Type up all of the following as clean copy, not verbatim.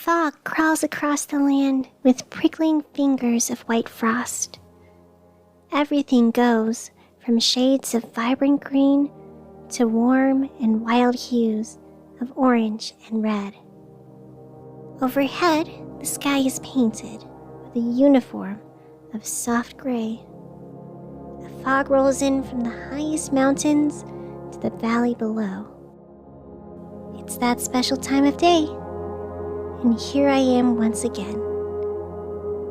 fog crawls across the land with prickling fingers of white frost. Everything goes from shades of vibrant green to warm and wild hues of orange and red. Overhead, the sky is painted with a uniform of soft gray. The fog rolls in from the highest mountains to the valley below. It's that special time of day, and here I am once again,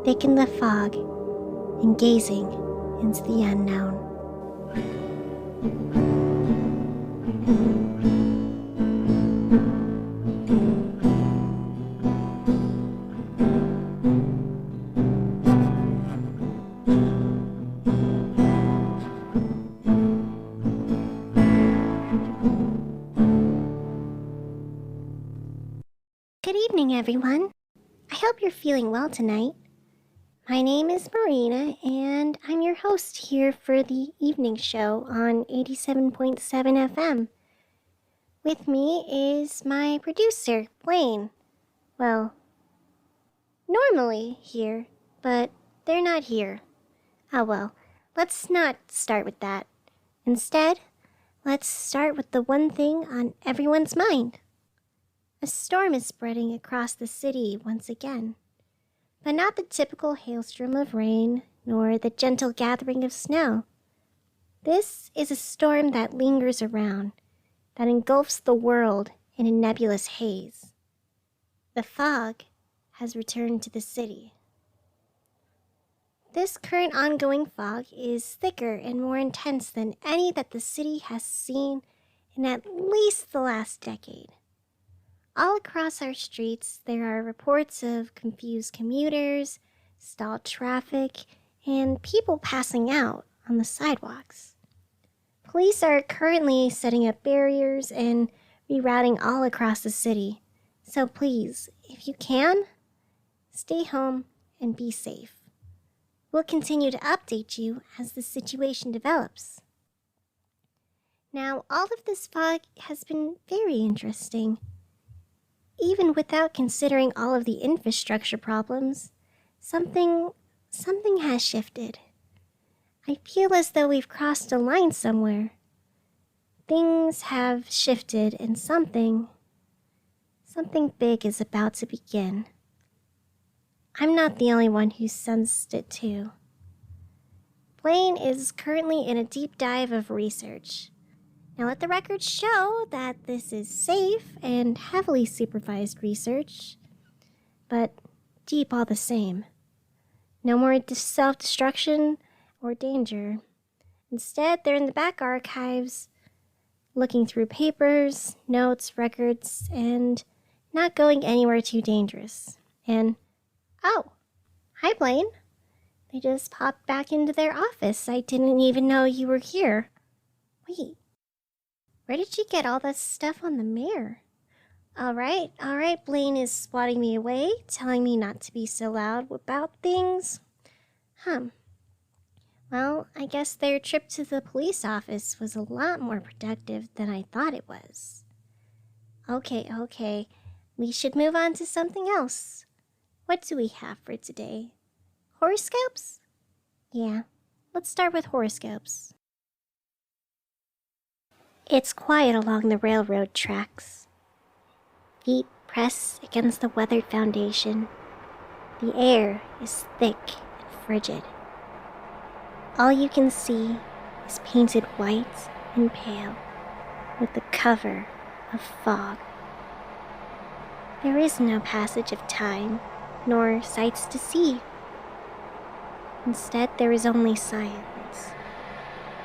thick in the fog and gazing into the unknown. Good evening, everyone. I hope you're feeling well tonight. My name is Marina, and I'm your host here for the evening show on 87.7 FM. With me is my producer, Blaine. Well, normally here, but they're not here. Oh well, let's not start with that. Instead, let's start with the one thing on everyone's mind. A storm is spreading across the city once again, but not the typical hailstorm of rain, nor the gentle gathering of snow. This is a storm that lingers around, that engulfs the world in a nebulous haze. The fog has returned to the city. This current ongoing fog is thicker and more intense than any that the city has seen in at least the last decade. All across our streets, there are reports of confused commuters, stalled traffic, and people passing out on the sidewalks. Police are currently setting up barriers and rerouting all across the city. So please, if you can, stay home and be safe. We'll continue to update you as the situation develops. Now, all of this fog has been very interesting. Even without considering all of the infrastructure problems, something has shifted. I feel as though we've crossed a line somewhere. Things have shifted and something big is about to begin. I'm not the only one who sensed it too. Blaine is currently in a deep dive of research. Now let the records show that this is safe and heavily supervised research, but deep all the same. No more self-destruction or danger. Instead, they're in the back archives, looking through papers, notes, records, and not going anywhere too dangerous. And, oh, hi Blaine. They just popped back into their office. I didn't even know you were here. Wait. Where did you get all that stuff on the mirror? All right, Blaine is swatting me away, telling me not to be so loud about things. Well, I guess their trip to the police office was a lot more productive than I thought it was. Okay, we should move on to something else. What do we have for today? Horoscopes? Yeah, let's start with horoscopes. It's quiet along the railroad tracks. Feet press against the weathered foundation. The air is thick and frigid. All you can see is painted white and pale with the cover of fog. There is no passage of time, nor sights to see. Instead, there is only silence.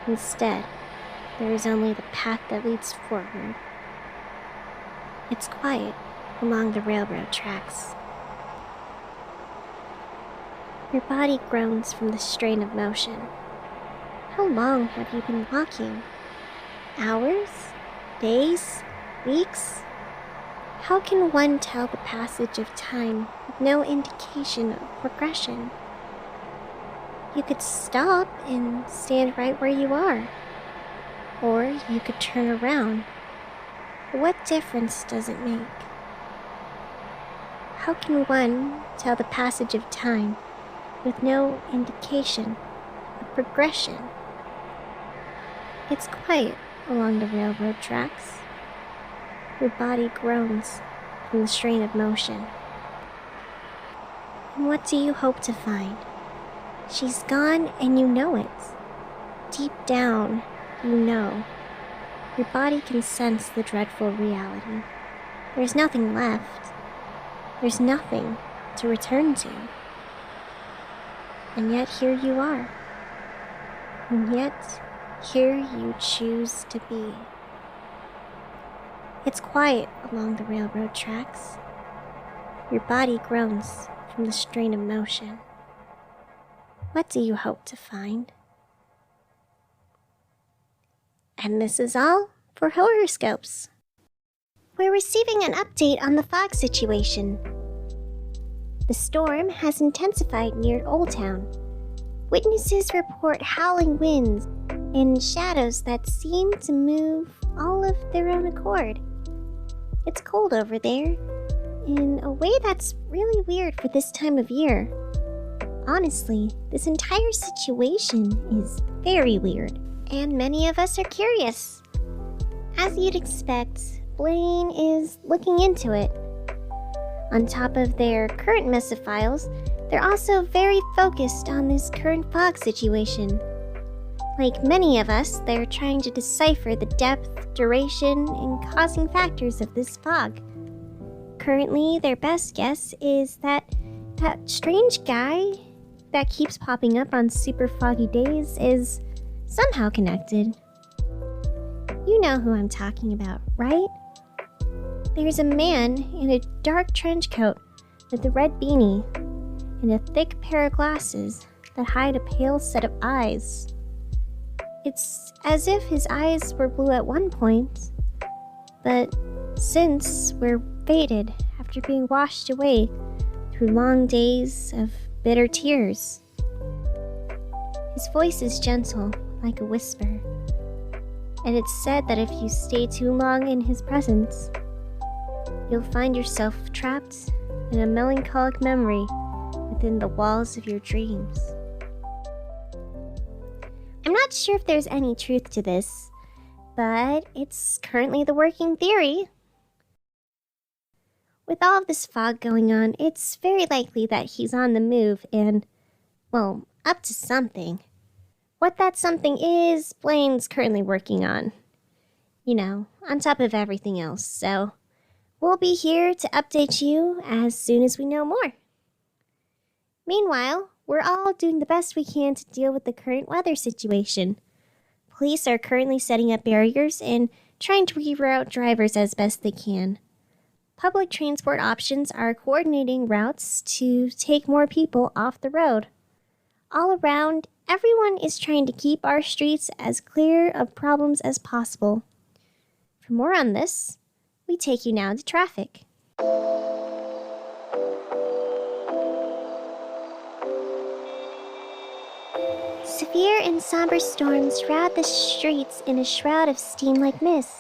Instead, there is only the path that leads forward. It's quiet along the railroad tracks. Your body groans from the strain of motion. How long have you been walking? Hours? Days? Weeks? How can one tell the passage of time with no indication of progression? You could stop and stand right where you are. Or you could turn around. What difference does it make? How can one tell the passage of time with no indication of progression? It's quiet along the railroad tracks. Your body groans from the strain of motion. And what do you hope to find? She's gone and you know it. Deep down, you know. Your body can sense the dreadful reality. There's nothing left. There's nothing to return to. And yet here you are. And yet here you choose to be. It's quiet along the railroad tracks. Your body groans from the strain of motion. What do you hope to find? And this is all for horoscopes. We're receiving an update on the fog situation. The storm has intensified near Old Town. Witnesses report howling winds and shadows that seem to move all of their own accord. It's cold over there, in a way that's really weird for this time of year. Honestly, this entire situation is very weird, and many of us are curious. As you'd expect, Blaine is looking into it. On top of their current mess of files, they're also very focused on this current fog situation. Like many of us, they're trying to decipher the depth, duration, and causing factors of this fog. Currently, their best guess is that strange guy that keeps popping up on super foggy days is somehow connected. You know who I'm talking about, right? There's a man in a dark trench coat with a red beanie and a thick pair of glasses that hide a pale set of eyes. It's as if his eyes were blue at one point, but since were faded after being washed away through long days of bitter tears. His voice is gentle, like a whisper, and it's said that if you stay too long in his presence, you'll find yourself trapped in a melancholic memory within the walls of your dreams. I'm not sure if there's any truth to this, but it's currently the working theory. With all of this fog going on, it's very likely that he's on the move and, well, up to something. What that something is, Blaine's currently working on. You know, on top of everything else, so we'll be here to update you as soon as we know more. Meanwhile, we're all doing the best we can to deal with the current weather situation. Police are currently setting up barriers and trying to reroute drivers as best they can. Public transport options are coordinating routes to take more people off the road. All around, everyone is trying to keep our streets as clear of problems as possible. For more on this, we take you now to traffic. Severe and somber storms shroud the streets in a shroud of steam-like mist.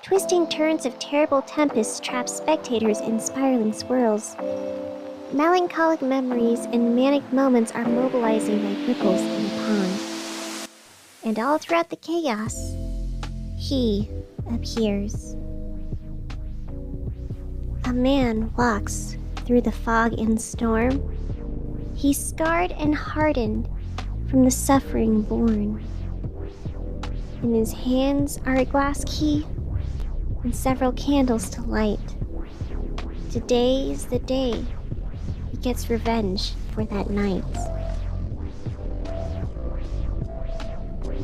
Twisting turns of terrible tempests trap spectators in spiraling swirls. Melancholic memories and manic moments are mobilizing like ripples in a pond. And all throughout the chaos, he appears. A man walks through the fog and storm. He's scarred and hardened from the suffering born. In his hands are a glass key and several candles to light. Today is the day he gets revenge for that night.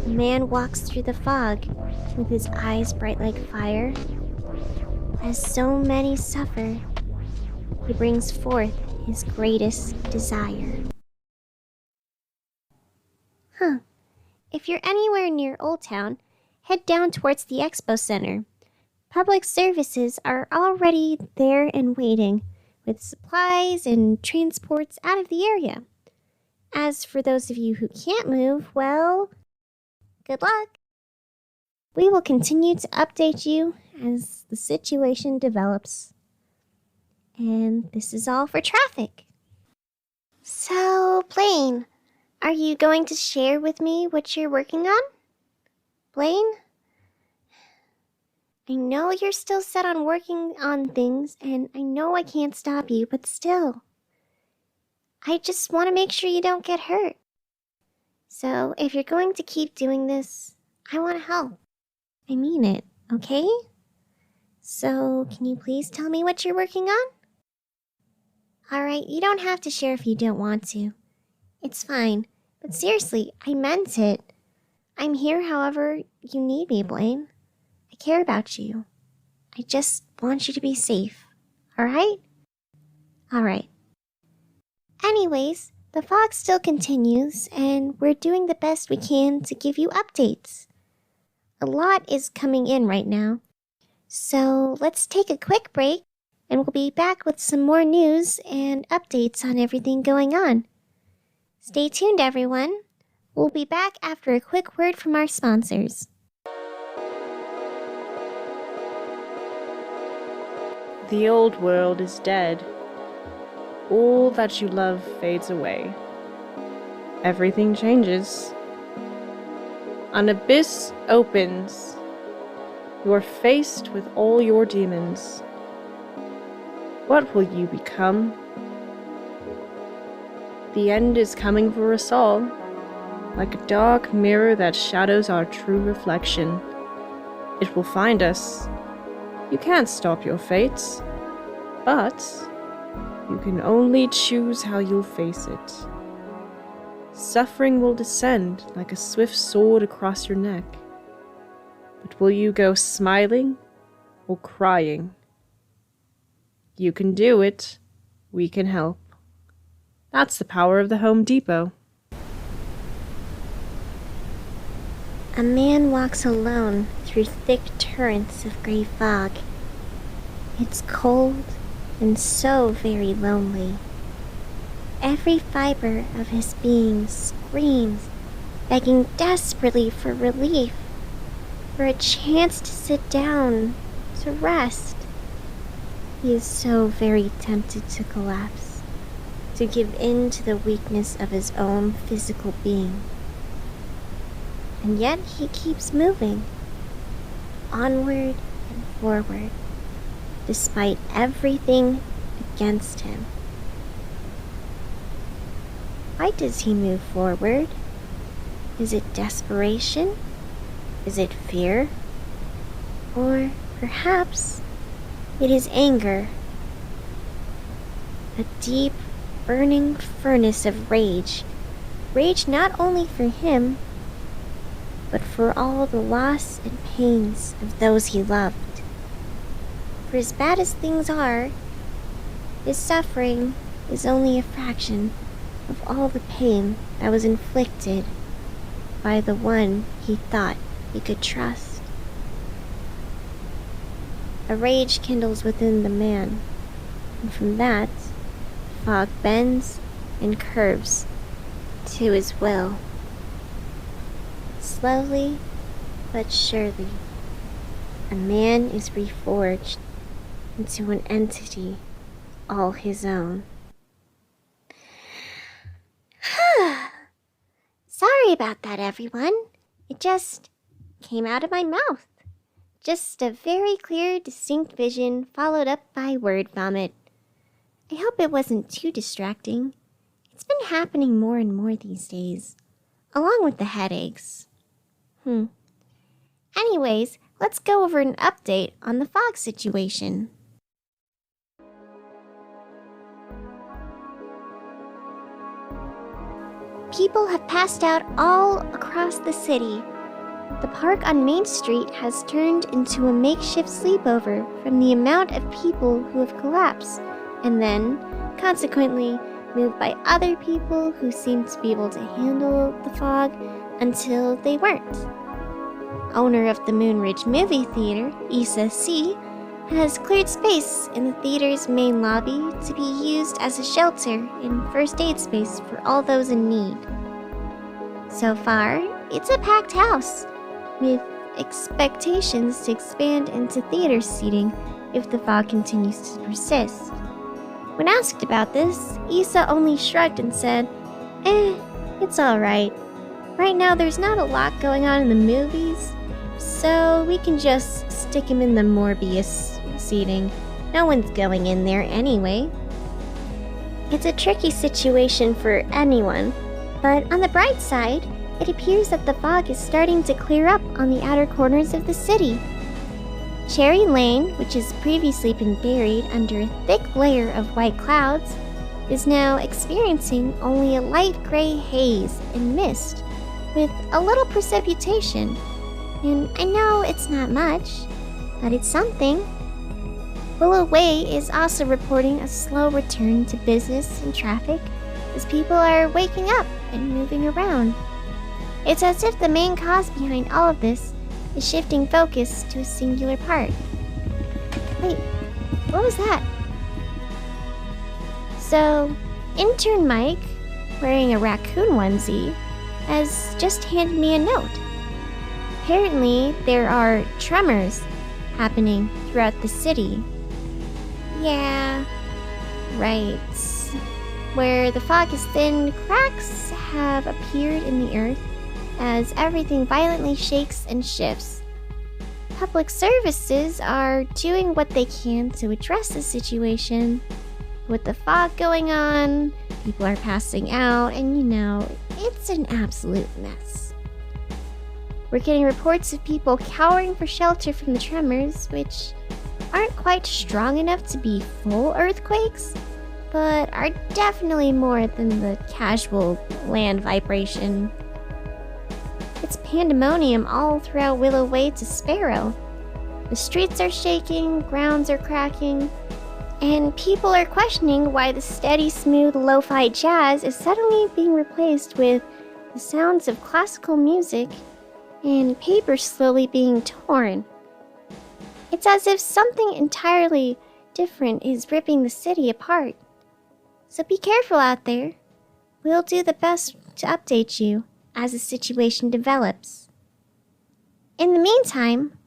The man walks through the fog with his eyes bright like fire. As so many suffer, he brings forth his greatest desire. If you're anywhere near Old Town, head down towards the Expo Center. Public services are already there and waiting, with supplies and transports out of the area. As for those of you who can't move, well, good luck. We will continue to update you as the situation develops. And this is all for traffic. So, Blaine, are you going to share with me what you're working on? Blaine? I know you're still set on working on things, and I know I can't stop you, but still. I just want to make sure you don't get hurt. So, if you're going to keep doing this, I want to help. I mean it, okay? So, can you please tell me what you're working on? Alright, you don't have to share if you don't want to. It's fine, but seriously, I meant it. I'm here however you need me, Blaine. I care about you. I just want you to be safe, alright? Alright. Anyways, the fog still continues, and we're doing the best we can to give you updates. A lot is coming in right now, so let's take a quick break, and we'll be back with some more news and updates on everything going on. Stay tuned, everyone. We'll be back after a quick word from our sponsors. The old world is dead. All that you love fades away. Everything changes. An abyss opens. You are faced with all your demons. What will you become? The end is coming for us all, like a dark mirror that shadows our true reflection. It will find us. You can't stop your fates, but you can only choose how you'll face it. Suffering will descend like a swift sword across your neck. But will you go smiling or crying? You can do it. We can help. That's the power of the Home Depot. A man walks alone through thick torrents of gray fog. It's cold and so very lonely. Every fiber of his being screams, begging desperately for relief, for a chance to sit down, to rest. He is so very tempted to collapse, to give in to the weakness of his own physical being. And yet he keeps moving, onward and forward, despite everything against him. Why does he move forward? Is it desperation? Is it fear? Or perhaps it is anger. A deep, burning furnace of rage. Rage not only for him, but for all the loss and pains of those he loved. For as bad as things are, his suffering is only a fraction of all the pain that was inflicted by the one he thought he could trust. A rage kindles within the man, and from that, the fog bends and curves to his will. Slowly but surely, a man is reforged into an entity all his own. Sorry about that, everyone. It just came out of my mouth. Just a very clear, distinct vision followed up by word vomit. I hope it wasn't too distracting. It's been happening more and more these days, along with the headaches. Anyways, let's go over an update on the fog situation. People have passed out all across the city. The park on Main Street has turned into a makeshift sleepover from the amount of people who have collapsed, and then, consequently, moved by other people who seemed to be able to handle the fog until they weren't. Owner of the Moonridge Movie Theater, Issa C., has cleared space in the theater's main lobby to be used as a shelter and first aid space for all those in need. So far, it's a packed house, with expectations to expand into theater seating if the fog continues to persist. When asked about this, Issa only shrugged and said, it's alright. Right now there's not a lot going on in the movies, so we can just stick him in the Morbius seating. No one's going in there anyway. It's a tricky situation for anyone, but on the bright side, it appears that the fog is starting to clear up on the outer corners of the city. Cherry Lane, which has previously been buried under a thick layer of white clouds, is now experiencing only a light gray haze and mist, with a little precipitation. And I know it's not much, but it's something. Willow Way is also reporting a slow return to business and traffic as people are waking up and moving around. It's as if the main cause behind all of this is shifting focus to a singular part. Wait, what was that? So, intern Mike, wearing a raccoon onesie, has just handed me a note. Apparently, there are tremors happening throughout the city. Yeah, right. Where the fog is thin, cracks have appeared in the earth as everything violently shakes and shifts. Public services are doing what they can to address the situation. With the fog going on, people are passing out, and it's an absolute mess. We're getting reports of people cowering for shelter from the tremors, which aren't quite strong enough to be full earthquakes, but are definitely more than the casual land vibration. It's pandemonium all throughout Willow Way to Sparrow. The streets are shaking, grounds are cracking, and people are questioning why the steady, smooth, lo-fi jazz is suddenly being replaced with the sounds of classical music and paper slowly being torn. It's as if something entirely different is ripping the city apart. So be careful out there. We'll do the best to update you as the situation develops. In the meantime,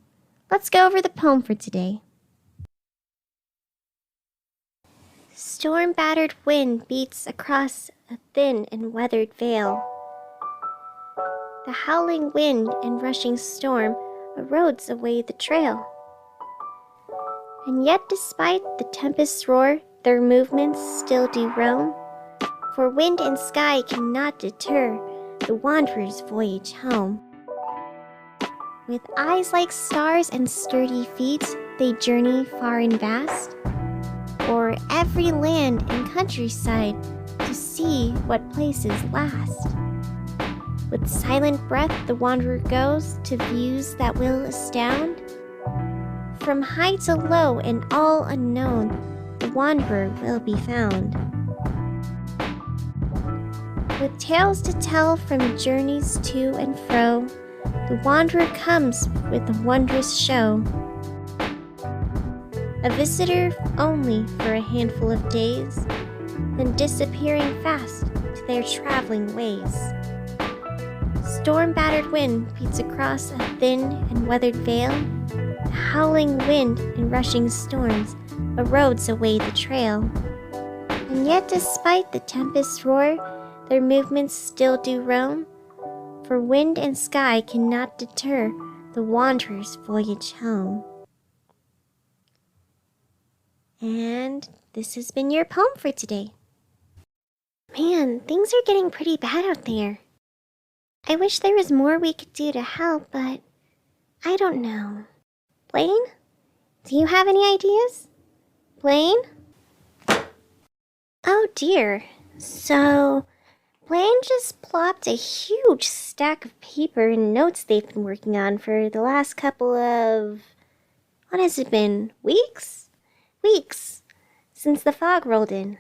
let's go over the poem for today. Storm-battered wind beats across a thin and weathered vale. The howling wind and rushing storm erodes away the trail. And yet despite the tempest's roar, their movements still do roam, for wind and sky cannot deter the wanderer's voyage home. With eyes like stars and sturdy feet, they journey far and vast, o'er every land and countryside to see what places last. With silent breath the wanderer goes to views that will astound. From high to low and all unknown, the wanderer will be found. With tales to tell from journeys to and fro, the wanderer comes with a wondrous show. A visitor only for a handful of days, then disappearing fast to their traveling ways. Storm-battered wind beats across a thin and weathered vale. The howling wind and rushing storms erodes away the trail. And yet despite the tempest's roar, their movements still do roam, for wind and sky cannot deter the wanderer's voyage home. And this has been your poem for today. Man, things are getting pretty bad out there. I wish there was more we could do to help, but I don't know. Blaine? Do you have any ideas? Blaine? Oh dear. So, Blaine just plopped a huge stack of paper and notes they've been working on for the last couple of... what has it been? Weeks? Weeks since the fog rolled in.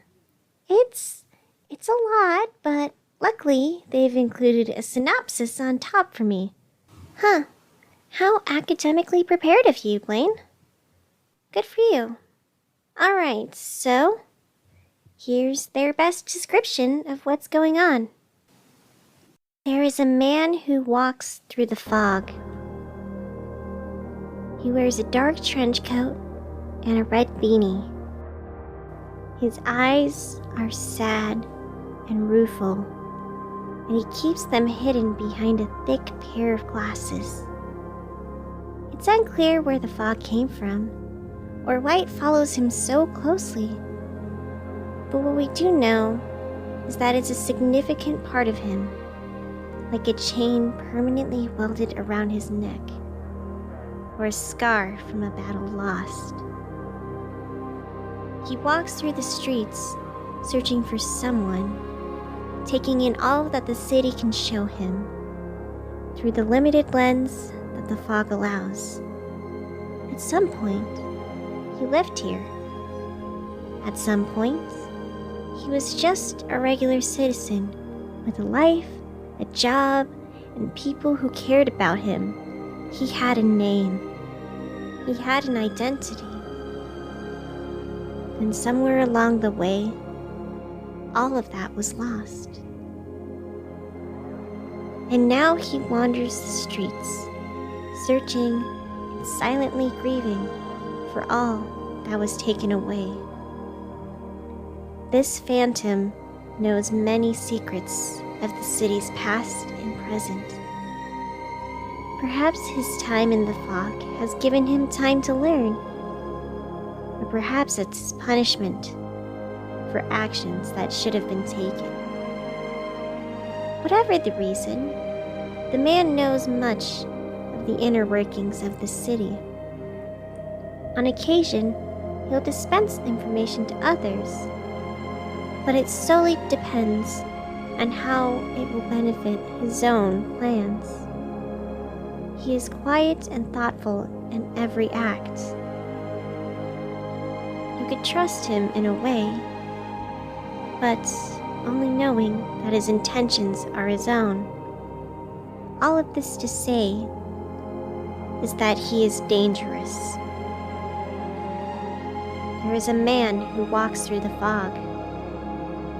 It's a lot, but luckily they've included a synopsis on top for me. Huh. How academically prepared of you, Blaine. Good for you. Alright, so here's their best description of what's going on. There is a man who walks through the fog. He wears a dark trench coat and a red beanie. His eyes are sad and rueful, and he keeps them hidden behind a thick pair of glasses. It's unclear where the fog came from, or why it follows him so closely. But what we do know is that it's a significant part of him, like a chain permanently welded around his neck, or a scar from a battle lost. He walks through the streets, searching for someone, taking in all that the city can show him, through the limited lens that the fog allows. At some point, he lived here. At some point, he was just a regular citizen with a life, a job, and people who cared about him. He had a name. He had an identity. And somewhere along the way, all of that was lost. And now he wanders the streets, searching and silently grieving for all that was taken away. This phantom knows many secrets of the city's past and present. Perhaps his time in the fog has given him time to learn, or perhaps it's his punishment for actions that should have been taken. Whatever the reason, the man knows much of the inner workings of the city. On occasion, he'll dispense information to others, but it solely depends on how it will benefit his own plans. He is quiet and thoughtful in every act. You could trust him in a way, but only knowing that his intentions are his own. All of this to say is that he is dangerous. There is a man who walks through the fog.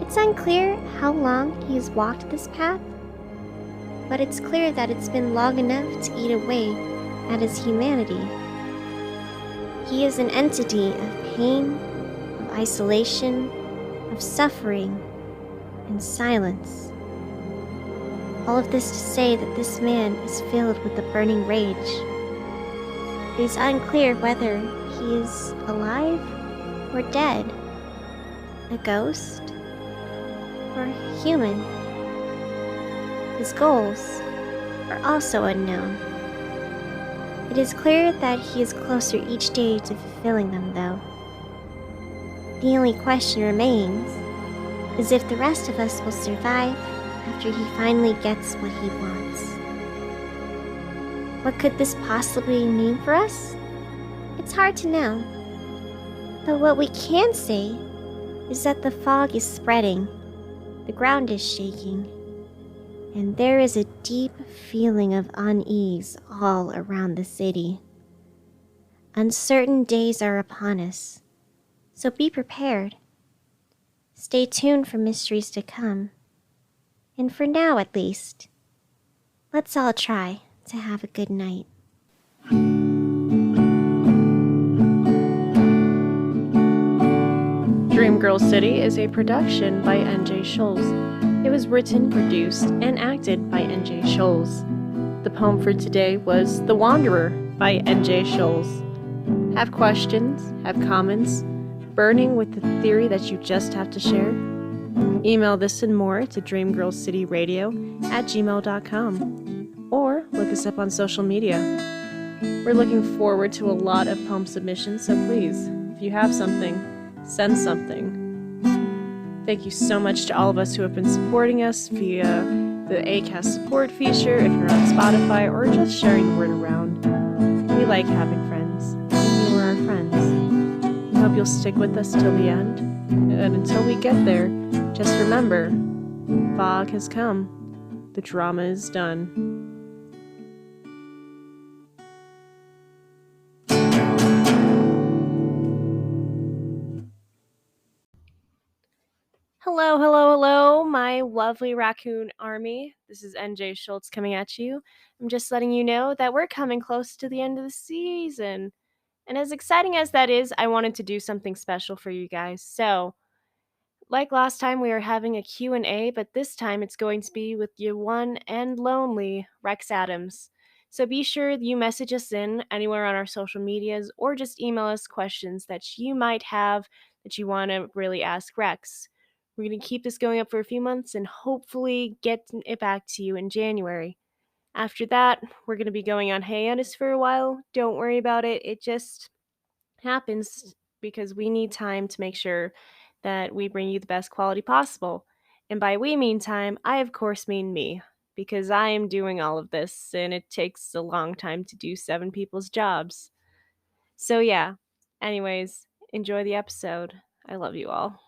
It's unclear how long he has walked this path, but it's clear that it's been long enough to eat away at his humanity. He is an entity of pain, of isolation, of suffering, and silence. All of this to say that this man is filled with a burning rage. It is unclear whether he is alive or dead, a ghost or human. His goals are also unknown. It is clear that he is closer each day to fulfilling them, though. The only question remains is if the rest of us will survive after he finally gets what he wants. What could this possibly mean for us? It's hard to know. But what we can say is that the fog is spreading, the ground is shaking, and there is a deep feeling of unease all around the city. Uncertain days are upon us, so be prepared. Stay tuned for mysteries to come. And for now, at least, let's all try to have a good night. Dream Girl City is a production by N.J. Schulze. It was written, produced, and acted by N.J. Schulze. The poem for today was The Wanderer by N.J. Schulze. Have questions? Have comments? Burning with the theory that you just have to share? Email this and more to DreamGirlCityRadio@gmail.com, or look us up on social media. We're looking forward to a lot of poem submissions, so please, if you have something, send something. Thank you so much to all of us who have been supporting us via the Acast support feature, if you're on Spotify, or just sharing the word around. We like having friends, and you are our friends. We hope you'll stick with us till the end, and until we get there, just remember, fog has come. The drama is done. Hello, hello, hello, my lovely raccoon army. This is NJ Schulze coming at you. I'm just letting you know that we're coming close to the end of the season. And as exciting as that is, I wanted to do something special for you guys. So, like last time, we are having a Q&A, but this time it's going to be with your one and lonely Rex Adams. So be sure you message us in anywhere on our social medias or just email us questions that you might have that you want to really ask Rex. We're going to keep this going up for a few months and hopefully get it back to you in January. After that, we're going to be going on hiatus for a while. Don't worry about it. It just happens because we need time to make sure that we bring you the best quality possible. And by we mean time, I of course mean me, because I am doing all of this and it takes a long time to do 7 people's jobs. So yeah, anyways, enjoy the episode. I love you all.